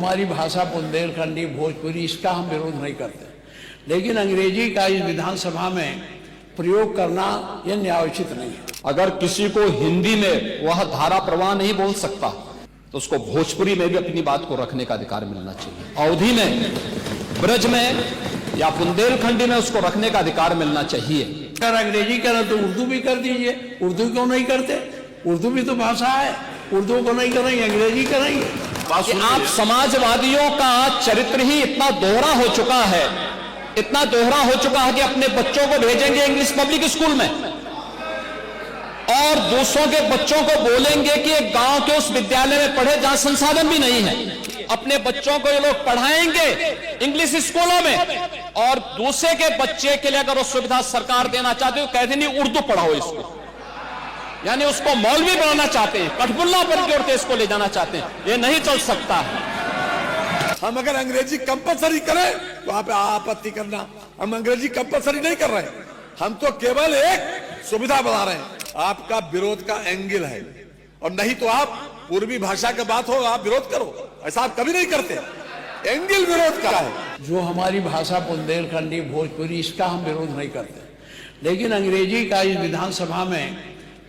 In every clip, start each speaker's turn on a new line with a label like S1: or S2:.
S1: हमारी भाषा बुंदेलखंडी भोजपुरी, इसका हम विरोध नहीं करते, लेकिन अंग्रेजी का इस विधानसभा में प्रयोग करना यह न्यायोचित नहीं है।
S2: अगर किसी को हिंदी में वह धारा प्रवाह नहीं बोल सकता तो उसको भोजपुरी में भी अपनी बात को रखने का अधिकार मिलना चाहिए। अवधी में, ब्रज में या बुंदेलखंडी में उसको रखने का अधिकार मिलना चाहिए।
S1: अगर अंग्रेजी करें तो उर्दू भी कर दीजिए। उर्दू क्यों नहीं करते? उर्दू भी तो भाषा है। उर्दू को नहीं करेंगे, अंग्रेजी करेंगे।
S2: आप समाजवादियों का चरित्र ही इतना दोहरा हो चुका है, इतना दोहरा हो चुका है कि अपने बच्चों को भेजेंगे इंग्लिश पब्लिक स्कूल में और दूसरों के बच्चों को बोलेंगे कि एक गांव के उस विद्यालय में पढ़े जहां संसाधन भी नहीं है। अपने बच्चों को ये लोग पढ़ाएंगे इंग्लिश स्कूलों में और दूसरे के बच्चे के लिए अगर वो सुविधा सरकार देना चाहते हो कहते नहीं उर्दू पढ़ाओ इसको, यानी उसको मौलवी बनाना चाहते हैं, कठपुल्ला पर की ओर इसको ले जाना चाहते हैं। ये नहीं चल सकता है।
S3: हम अगर अंग्रेजी कंपलसरी करें तो आप आपत्ति करना, हम अंग्रेजी कंपलसरी नहीं कर रहे हैं, हम तो केवल एक सुविधा बना रहे हैं। आपका विरोध का एंगल है, और नहीं तो आप पूर्वी भाषा की बात हो आप विरोध करो, ऐसा आप कभी नहीं करते। एंगल विरोध का है।
S1: जो हमारी भाषा बुंदेलखंडी भोजपुरी, इसका हम विरोध नहीं करते, लेकिन अंग्रेजी का इस विधानसभा में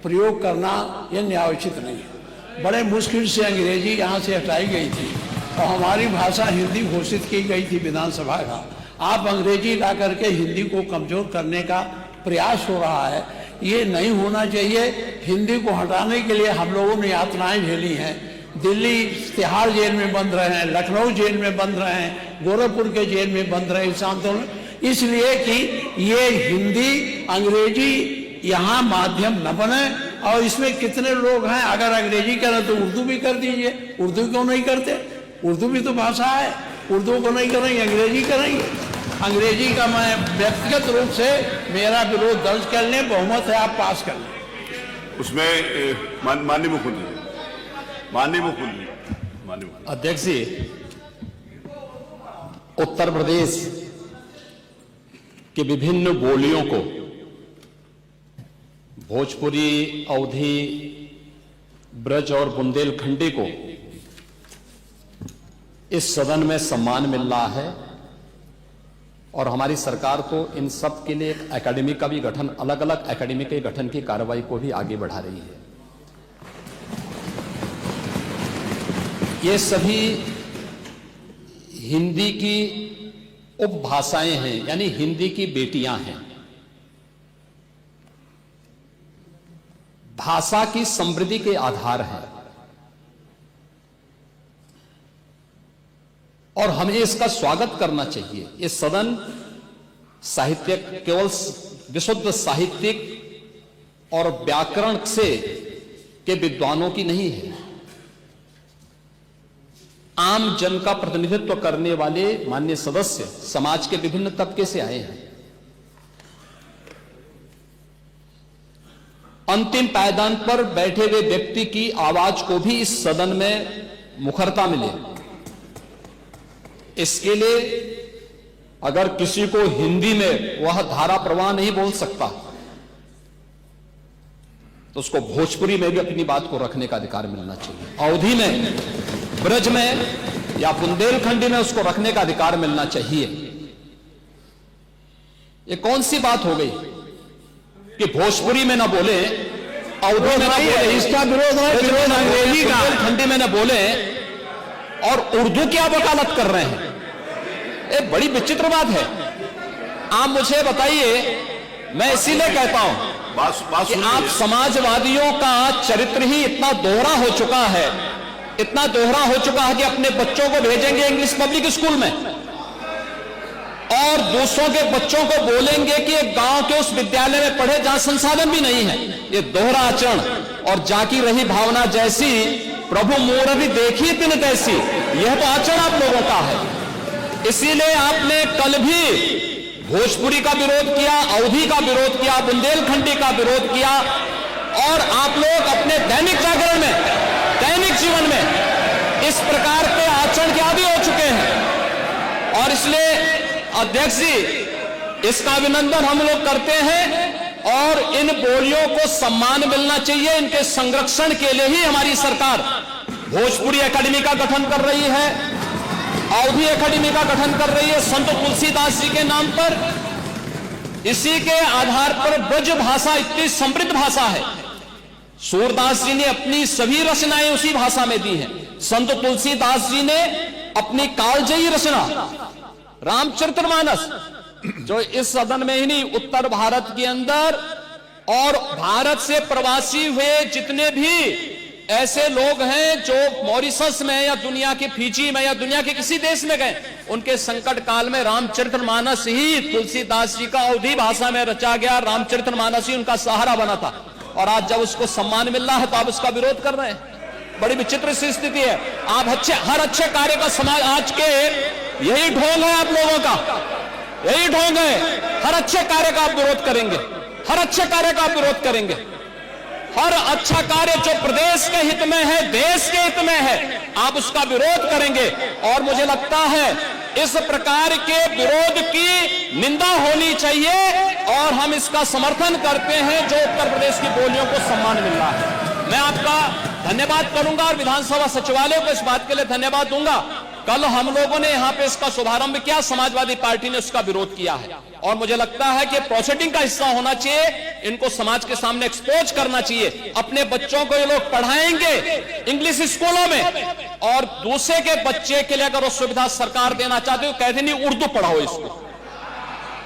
S1: प्रयोग करना यह न्यायोचित नहीं है। बड़े मुश्किल से अंग्रेजी यहाँ से हटाई गई थी और हमारी भाषा हिंदी घोषित की गई थी विधानसभा का। आप अंग्रेजी ला करके हिंदी को कमजोर करने का प्रयास हो रहा है, ये नहीं होना चाहिए। हिंदी को हटाने के लिए हम लोगों ने यातनाएं झेली हैं। दिल्ली तिहाड़ जेल में बंद रहे हैं, लखनऊ जेल में बंद रहे हैं, गोरखपुर के जेल में बंद रहे इस आंदोलन, इसलिए कि ये हिंदी अंग्रेजी यहाँ माध्यम न बने। और इसमें कितने लोग हैं, अगर अंग्रेजी करें तो उर्दू भी कर दीजिए। उर्दू क्यों नहीं करते? उर्दू भी तो भाषा है। उर्दू को नहीं करेंगे, अंग्रेजी करेंगे। अंग्रेजी का मैं व्यक्तिगत रूप से मेरा विरोध दर्ज कर लें, बहुमत है, आप पास कर लें।
S3: उसमें माननीय मुख्यमंत्री
S2: अध्यक्ष जी, उत्तर प्रदेश के विभिन्न बोलियों को, भोजपुरी, अवधी, ब्रज और बुंदेलखंडी को इस सदन में सम्मान मिल रहा है और हमारी सरकार तो इन सब के लिए एक एकेडमी का भी गठन, अलग अलग एकेडमी के गठन की कार्रवाई को भी आगे बढ़ा रही है। ये सभी हिंदी की उपभाषाएं हैं, यानी हिंदी की बेटियां हैं। भाषा की समृद्धि के आधार हैं और हमें इसका स्वागत करना चाहिए। ये सदन साहित्य केवल विशुद्ध साहित्यिक और व्याकरण से के विद्वानों की नहीं है, आम जन का प्रतिनिधित्व करने वाले माननीय सदस्य समाज के विभिन्न तबके से आए हैं। अंतिम पायदान पर बैठे हुए व्यक्ति की आवाज को भी इस सदन में मुखरता मिले, इसके लिए अगर किसी को हिंदी में वह धारा प्रवाह नहीं बोल सकता तो उसको भोजपुरी में भी अपनी बात को रखने का अधिकार मिलना चाहिए। अवधी में, ब्रज में या बुंदेलखंडी में उसको रखने का अधिकार मिलना चाहिए। ये कौन सी बात हो गई कि भोजपुरी में ना बोले, अवधी में ना बोले,
S1: इसका विरोध है, विरोध अंग्रेजी का,
S2: बुंदेलखंडी में ना बोले और उर्दू की आप वकालत कर रहे हैं। ये बड़ी विचित्र बात है। आप मुझे बताइए, मैं इसीलिए कहता हूं कि आप समाजवादियों का चरित्र ही इतना दोहरा हो चुका है, इतना दोहरा हो चुका है कि अपने बच्चों को भेजेंगे इंग्लिश पब्लिक स्कूल में और दूसरों के बच्चों को बोलेंगे कि एक गांव के उस विद्यालय में पढ़े जहां संसाधन भी नहीं है। ये दोहरा आचरण और जाकी रही भावना जैसी प्रभु मूर्ति देखी तिन तैसी, यह तो आचरण आप लोगों का है। इसीलिए आपने कल भी भोजपुरी का विरोध किया, अवधी का विरोध किया, बुंदेलखंडी का विरोध किया और आप लोग अपने दैनिक जागरण में, दैनिक जीवन में इस प्रकार के आचरण के आदी हो चुके हैं। और इसलिए अध्यक्ष जी, इसका अभिनंदन हम लोग करते हैं और इन बोलियों को सम्मान मिलना चाहिए। इनके संरक्षण के लिए ही हमारी सरकार भोजपुरी एकेडमी का गठन कर रही है अवधी एकेडमी का गठन कर रही है संत तुलसीदास जी के नाम पर। इसी के आधार पर ब्रज भाषा इतनी समृद्ध भाषा है। सूरदास जी ने अपनी सभी रचनाएं उसी भाषा में दी हैं। संत तुलसीदास जी ने अपनी कालजयी रचना रामचरितमानस, जो इस सदन में ही नहीं, उत्तर भारत के अंदर और भारत से प्रवासी हुए जितने भी ऐसे लोग हैं जो मॉरिशस में या दुनिया के फिजी में या दुनिया के किसी देश में गए, उनके संकट काल में रामचरितमानस ही तुलसीदास जी का अवधी भाषा में रचा गया रामचरितमानस ही उनका सहारा बना था। और आज जब उसको सम्मान मिल रहा है तो आप उसका विरोध कर रहे हैं। बड़ी विचित्र सी स्थिति है। आप हर अच्छे कार्य का समाज, आज के यही ढोंग है आप लोगों का, यही ढोंग है। हर अच्छे कार्य का आप विरोध करेंगे, हर अच्छे कार्य का आप विरोध करेंगे। हर अच्छा कार्य जो प्रदेश के हित में है, देश के हित में है, आप उसका विरोध करेंगे। और मुझे लगता है इस प्रकार के विरोध की निंदा होनी चाहिए और हम इसका समर्थन करते हैं जो उत्तर प्रदेश की बोलियों को सम्मान मिल रहा है। मैं आपका धन्यवाद करूंगा और विधानसभा सचिवालय को इस बात के लिए धन्यवाद दूंगा। कल हम लोगों ने यहां पे इसका शुभारंभ किया, समाजवादी पार्टी ने उसका विरोध किया है और मुझे लगता है कि प्रोसीडिंग का हिस्सा होना चाहिए। इनको समाज के सामने एक्सपोज करना चाहिए। अपने बच्चों को ये लोग पढ़ाएंगे इंग्लिश स्कूलों में और दूसरे के बच्चे के लिए अगर वो सुविधा सरकार देना चाहते हो, कहते नहीं उर्दू पढ़ाओ इसको,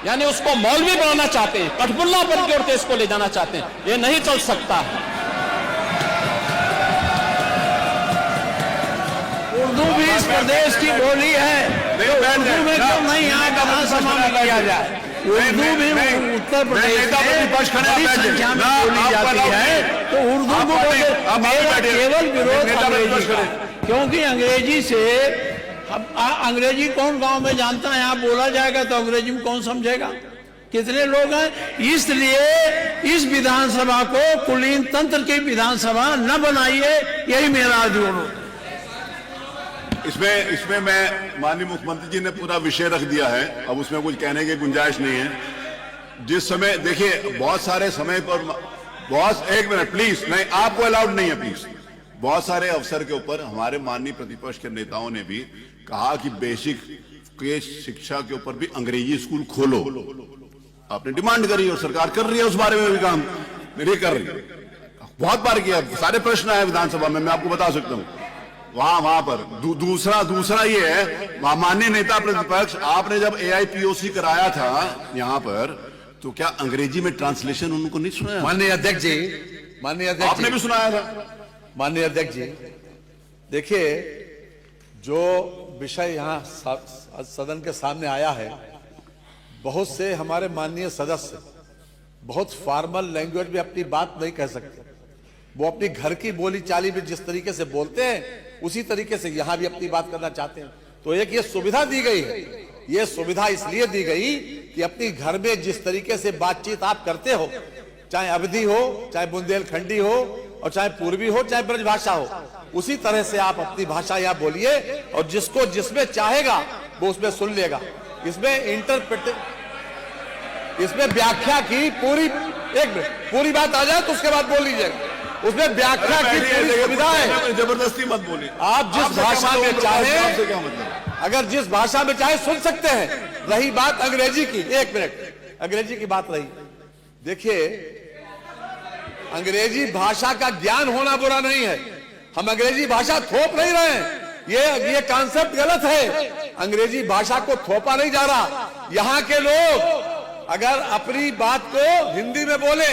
S2: यानी उसको मौलवी बनाना चाहते हैं, कठपुल्ला पर की ओर इसको ले जाना चाहते हैं। ये नहीं चल सकता है।
S1: उर्दू भी इस प्रदेश की बोली है, तो उर्दू में क्यों नहीं यहाँ विधानसभा में किया जाए? उर्दू भी उत्तर प्रदेश में बड़ी संख्या में बोली जाती है, तो उर्दू को मेरा केवल विरोध अंग्रेजी का, क्योंकि अंग्रेजी से अंग्रेजी कौन गांव में जानता है? यहाँ बोला जाएगा तो अंग्रेजी में कौन समझेगा? कितने लोग हैं? इसलिए इस विधानसभा को कुलीन तंत्र की विधानसभा न बनाइए, यही मेरा अनुरोध।
S4: इसमें मैं माननीय मुख्यमंत्री जी ने पूरा विषय रख दिया है, अब उसमें कुछ कहने की गुंजाइश नहीं है। जिस समय देखिए बहुत सारे समय पर बहुत, एक मिनट प्लीज, नहीं आपको अलाउड नहीं है प्लीज। बहुत सारे अवसर के ऊपर हमारे माननीय प्रतिपक्ष के नेताओं ने भी कहा कि बेसिक के शिक्षा के ऊपर भी अंग्रेजी स्कूल खोलो। आपने डिमांड करी और सरकार कर रही है, उस बारे में भी काम नहीं कर रही है। बहुत बार किया, सारे प्रश्न आए विधानसभा में, मैं आपको बता सकता हूं वहां पर। दूसरा ये है, माननीय नेता प्रतिपक्ष, आपने जब AIPOC कराया था यहां पर, तो क्या अंग्रेजी में ट्रांसलेशन उनको नहीं सुनाया?
S3: माननीय अध्यक्ष जी, माननीय अध्यक्ष,
S4: आपने भी सुनाया था।
S3: माननीय अध्यक्ष जी, देखिए जो विषय यहाँ सदन के सामने आया है, बहुत से हमारे माननीय सदस्य बहुत फॉर्मल लैंग्वेज में अपनी बात नहीं कह सकते। वो अपनी घर की बोली चाली में जिस तरीके से बोलते हैं उसी तरीके से यहाँ भी अपनी बात करना चाहते हैं। तो एक ये सुविधा दी गई है, ये सुविधा इसलिए दी गई कि अपनी घर में जिस तरीके से बातचीत आप करते हो, चाहे अवधी हो, चाहे बुंदेलखंडी हो, और चाहे पूर्वी हो, चाहे ब्रजभाषा हो, उसी तरह से आप अपनी भाषा यहाँ बोलिए और जिसको जिसमें चाहेगा वो उसमें सुन लेगा। इसमें व्याख्या की पूरी, एक मिनट, पूरी बात आ जाए तो उसके बाद बोल लीजिएगा। उसमें व्याख्या की पूरी सुविधा है,
S4: जबरदस्ती मत बोलिए।
S3: आप जिस भाषा में चाहे,
S4: क्या मतलब,
S3: अगर जिस भाषा में चाहे सुन सकते हैं। रही बात अंग्रेजी की, एक मिनट, अंग्रेजी की बात रही, देखिए अंग्रेजी भाषा का ज्ञान होना बुरा नहीं है, हम अंग्रेजी भाषा थोप नहीं रहे हैं, ये कॉन्सेप्ट गलत है। अंग्रेजी भाषा को थोपा नहीं जा रहा। यहाँ के लोग अगर अपनी बात को हिंदी में बोले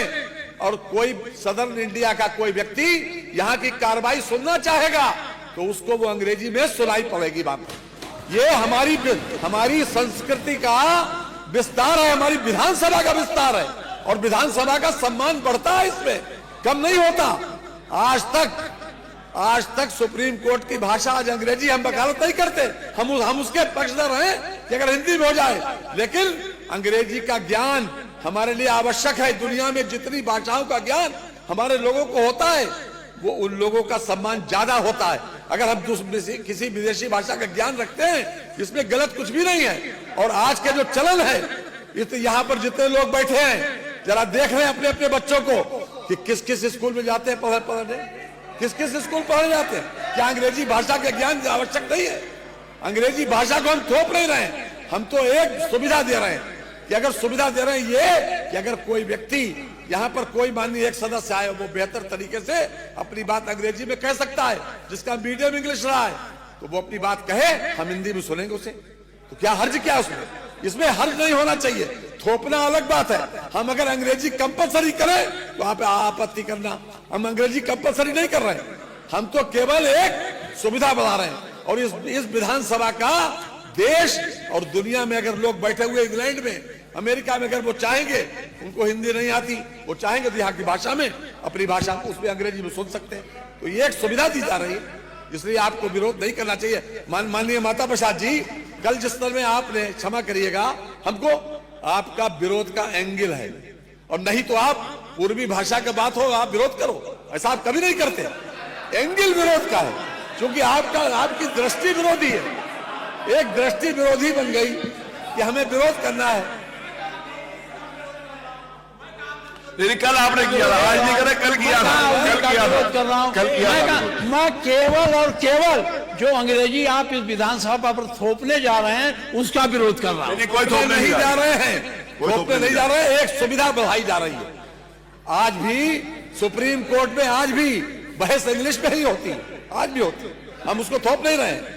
S3: और कोई सदर्न इंडिया का कोई व्यक्ति यहाँ की कार्रवाई सुनना चाहेगा तो उसको वो अंग्रेजी में सुनाई पड़ेगी बात। ये हमारी संस्कृति का विस्तार है, हमारी विधानसभा का विस्तार है और विधानसभा का सम्मान बढ़ता है, इसमें कम नहीं होता। आज तक सुप्रीम कोर्ट की भाषा आज अंग्रेजी, हम वकालत नहीं करते, हम उसके पक्षधर हैं कि अगर हिंदी में हो जाए, लेकिन अंग्रेजी का ज्ञान हमारे लिए आवश्यक है। दुनिया में जितनी भाषाओं का ज्ञान हमारे लोगों को होता है, वो उन लोगों का सम्मान ज्यादा होता है। अगर हम किसी विदेशी भाषा का ज्ञान रखते हैं, इसमें गलत कुछ भी नहीं है। और आज के जो चलन है, यहाँ पर जितने लोग बैठे हैं, जरा देख रहे हैं अपने अपने बच्चों को कि किस किस स्कूल में जाते हैं पढ़ने, किस किस स्कूल पढ़ने जाते हैं। क्या अंग्रेजी भाषा का ज्ञान आवश्यक नहीं है? अंग्रेजी भाषा को हम थोप नहीं रहे हैं, हम तो एक सुविधा दे रहे हैं कि अगर सुविधा दे रहे हैं ये कि अगर कोई व्यक्ति यहाँ पर कोई माननीय एक सदस्य आए वो बेहतर तरीके से अपनी बात अंग्रेजी में कह सकता है, जिसका मीडियम इंग्लिश रहा है तो वो अपनी बात कहे, हम हिंदी में सुनेंगे उसे। तो क्या हर्ज क्या उसमें? इसमें हर्ज नहीं होना चाहिए। थोपना अलग बात है, हम अगर अंग्रेजी कंपलसरी करें तो आप आपत्ति करना। हम अंग्रेजी कंपलसरी नहीं कर रहे हैं, हम तो केवल एक सुविधा बना रहे हैं। और इस विधानसभा का देश और दुनिया में अगर लोग बैठे हुए इंग्लैंड में, अमेरिका में, अगर वो चाहेंगे, उनको हिंदी नहीं आती, वो चाहेंगे तो यहाँ की भाषा में, अपनी भाषा उसमें अंग्रेजी में सुन सकते हैं। तो ये एक सुविधा दी जा रही है, इसलिए आपको विरोध नहीं करना चाहिए। माननीय माता प्रसाद जी, कल जिस तरह में आपने, क्षमा करिएगा, हमको आपका विरोध का एंगल है, और नहीं तो आप पूर्वी भाषा का बात हो आप विरोध करो, ऐसा आप कभी नहीं करते। एंगल विरोध का है, क्योंकि आपकी दृष्टि विरोधी है, एक दृष्टि विरोधी बन गई कि हमें विरोध करना है।
S4: लेकिन कल आपने किया था, आज नहीं करे, कल किया था, कल किया
S1: विरोध कर रहा हूं।
S4: कल किया था।
S1: मैं केवल और केवल जो अंग्रेजी आप इस विधानसभा पर थोपने जा रहे हैं उसका विरोध कर रहा हूं।
S4: नहीं, कोई थोपने
S3: नहीं जा रहे हैं, थोपने नहीं जा रहे हैं, एक सुविधा बढ़ाई जा रही है। आज भी सुप्रीम कोर्ट में आज भी बहस इंग्लिश में ही होती है, आज भी होती है, हम उसको थोप नहीं रहे हैं।